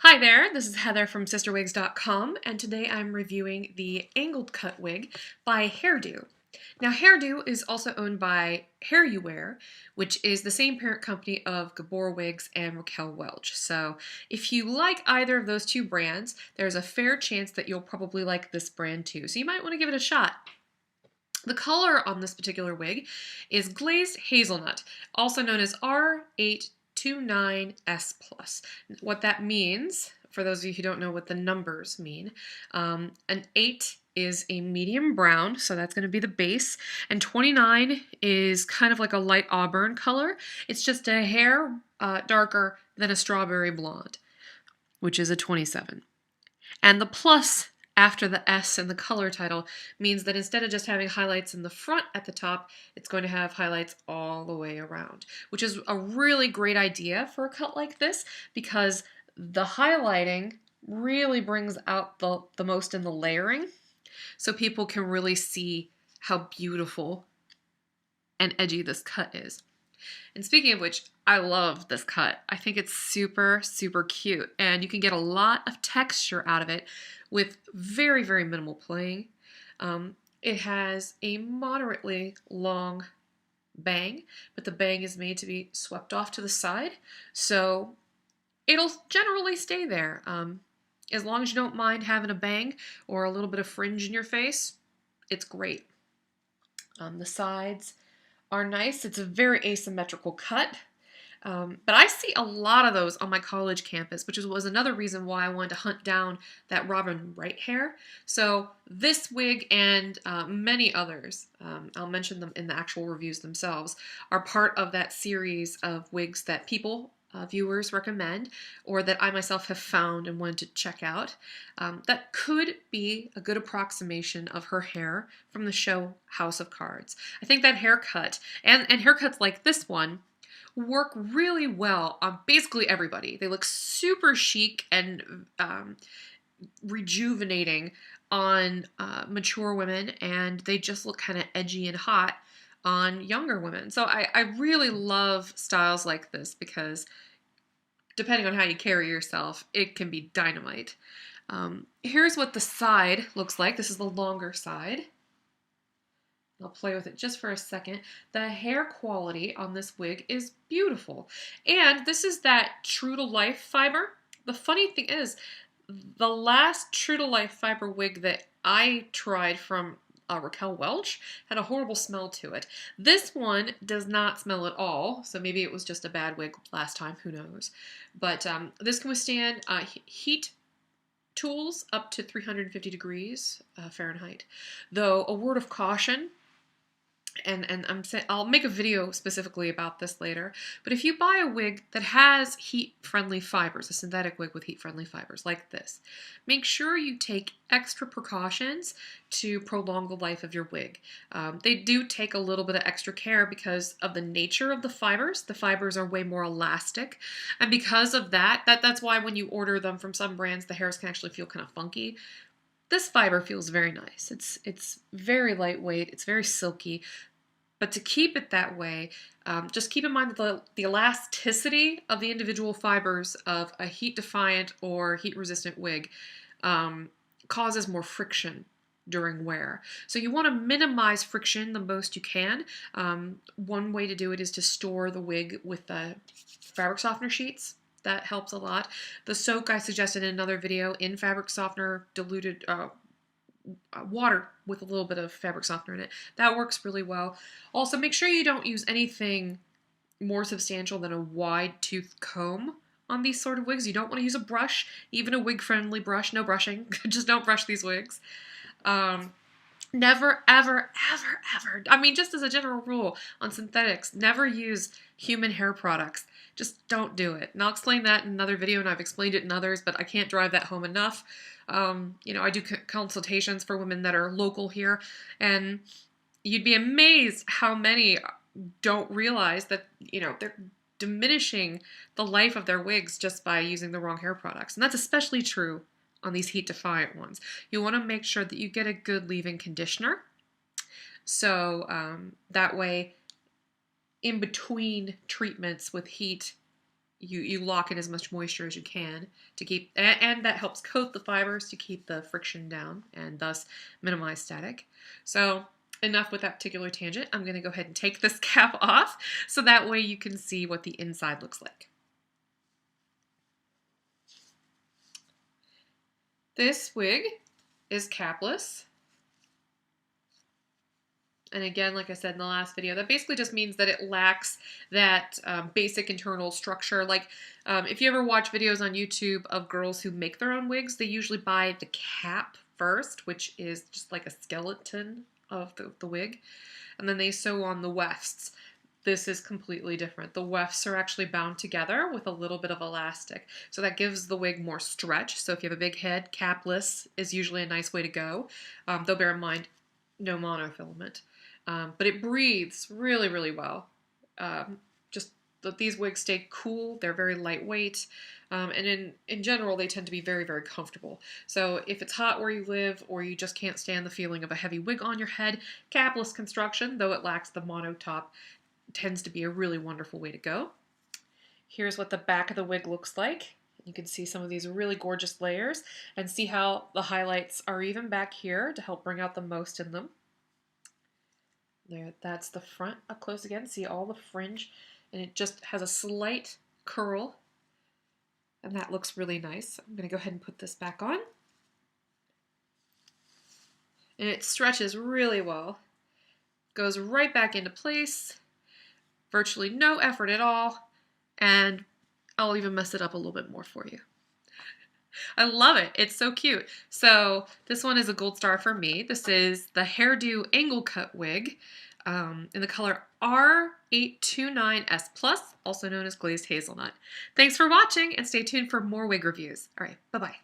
Hi there, this is Heather from CysterWigs.com, and today I'm reviewing the angled cut wig by HairDo. Now, HairDo is also owned by HairUwear, which is the same parent company of Gabor Wigs and Raquel Welch. So if you like either of those two brands, there's a fair chance that you'll probably like this brand too. So you might want to give it a shot. The color on this particular wig is Glazed Hazelnut, also known as R829S+. What that means, for those of you who don't know what the numbers mean, an 8 is a medium brown, so that's going to be the base, and 29 is kind of like a light auburn color. It's just a hair darker than a strawberry blonde, which is a 27. And the plus after the S in the color title means that instead of just having highlights in the front at the top, it's going to have highlights all the way around, which is a really great idea for a cut like this because the highlighting really brings out the most in the layering, so people can really see how beautiful and edgy this cut is. And speaking of which, I love this cut. I think it's super, super cute, and you can get a lot of texture out of it with very, very minimal playing. It has a moderately long bang, but the bang is made to be swept off to the side, so it'll generally stay there. As long as you don't mind having a bang or a little bit of fringe in your face, it's great. The sides are nice. It's a very asymmetrical cut. But I see a lot of those on my college campus, which was another reason why I wanted to hunt down that Robin Wright hair. So this wig and many others, I'll mention them in the actual reviews themselves, are part of that series of wigs that viewers recommend, or that I myself have found and wanted to check out, that could be a good approximation of her hair from the show House of Cards. I think that haircut and haircuts like this one work really well on basically everybody. They look super chic and rejuvenating on mature women, and they just look kind of edgy and hot on younger women. So I really love styles like this because depending on how you carry yourself, it can be dynamite. Here's what the side looks like. This is the longer side. I'll play with it just for a second. The hair quality on this wig is beautiful. And this is that true to life fiber. The funny thing is, the last true to life fiber wig that I tried from Raquel Welch had a horrible smell to it. This one does not smell at all, so maybe it was just a bad wig last time, who knows. But this can withstand heat tools up to 350 degrees Fahrenheit. Though a word of caution, and I'll make a video specifically about this later, but if you buy a wig that has heat-friendly fibers, a synthetic wig with heat-friendly fibers like this, make sure you take extra precautions to prolong the life of your wig. They do take a little bit of extra care because of the nature of the fibers. The fibers are way more elastic, and because of that's why when you order them from some brands, the hairs can actually feel kind of funky. This fiber feels very nice. It's very lightweight, it's very silky, but to keep it that way, just keep in mind that the elasticity of the individual fibers of a heat-defiant or heat-resistant wig causes more friction during wear. So you want to minimize friction the most you can. One way to do it is to store the wig with the fabric softener sheets. That helps a lot. The soak I suggested in another video in fabric softener, diluted water with a little bit of fabric softener in it. That works really well. Also, make sure you don't use anything more substantial than a wide tooth comb on these sort of wigs. You don't want to use a brush, even a wig-friendly brush. No brushing. Just don't brush these wigs. Never, ever, ever, ever, I mean, just as a general rule on synthetics, never use human hair products. Just don't do it. And I'll explain that in another video, and I've explained it in others, but I can't drive that home enough. I do consultations for women that are local here, and you'd be amazed how many don't realize that, they're diminishing the life of their wigs just by using the wrong hair products. And that's especially true on these heat-defiant ones. You want to make sure that you get a good leave-in conditioner. So that way, in between treatments with heat, you lock in as much moisture as you can to keep, and that helps coat the fibers to keep the friction down and thus minimize static. So enough with that particular tangent. I'm going to go ahead and take this cap off so that way you can see what the inside looks like. This wig is capless. And again, like I said in the last video, that basically just means that it lacks that basic internal structure. Like if you ever watch videos on YouTube of girls who make their own wigs, they usually buy the cap first, which is just like a skeleton of the wig. And then they sew on the wefts. This is completely different. The wefts are actually bound together with a little bit of elastic. So that gives the wig more stretch. So if you have a big head, capless is usually a nice way to go. Though bear in mind, no monofilament. But it breathes really, really well. Just that these wigs stay cool. They're very lightweight. And in general, they tend to be very, very comfortable. So if it's hot where you live or you just can't stand the feeling of a heavy wig on your head, capless construction, though it lacks the mono top, tends to be a really wonderful way to go. Here's what the back of the wig looks like. You can see some of these really gorgeous layers and see how the highlights are even back here to help bring out the most in them. There, that's the front up close again. See all the fringe, and it just has a slight curl, and that looks really nice. I'm going to go ahead and put this back on. And it stretches really well. Goes right back into place. Virtually no effort at all, and I'll even mess it up a little bit more for you. I love it. It's so cute. So this one is a gold star for me. This is the HairDo angle cut wig in the color R829S+, also known as Glazed Hazelnut. Thanks for watching, and stay tuned for more wig reviews. All right, bye-bye.